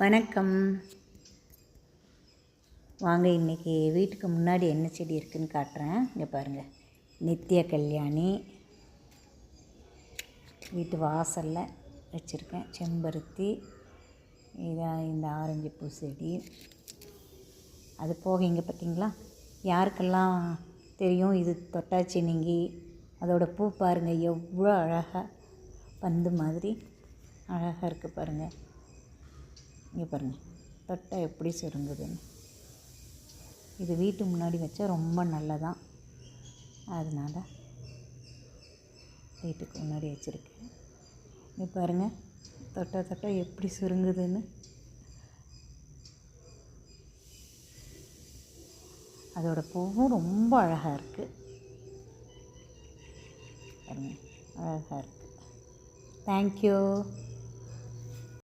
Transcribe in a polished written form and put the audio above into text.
வணக்கம். வாங்க இன்றைக்கி வீட்டுக்கு முன்னாடி என்ன செடி இருக்குதுன்னு காட்டுறேன். இங்கே பாருங்கள், நித்திய கல்யாணி வீட்டு வாசலில் வச்சுருக்கேன். செம்பருத்தி, இதான் இந்த ஆரஞ்சு பூ செடி. அது போக இங்கே பார்த்திங்களா, யாருக்கெல்லாம் தெரியும் இது தொட்டாச்சினிங்கி. அதோட பூ பாருங்கள் எவ்வளோ அழகாக பந்து மாதிரி அழகாக இருக்குது பாருங்கள். இங்கே பாருங்கள், தொட்டால் எப்படி சுருங்குதுன்னு. இது வீட்டு முன்னாடி வச்சா ரொம்ப நல்லதான், அதனால் வீட்டுக்கு முன்னாடி வச்சுருக்கேன். இங்கே பாருங்கள், தொட்டால் எப்படி சுருங்குதுன்னு. அதோட பூவும் ரொம்ப அழகாக இருக்குது பாருங்கள், அழகாக இருக்குது. தேங்க்யூ.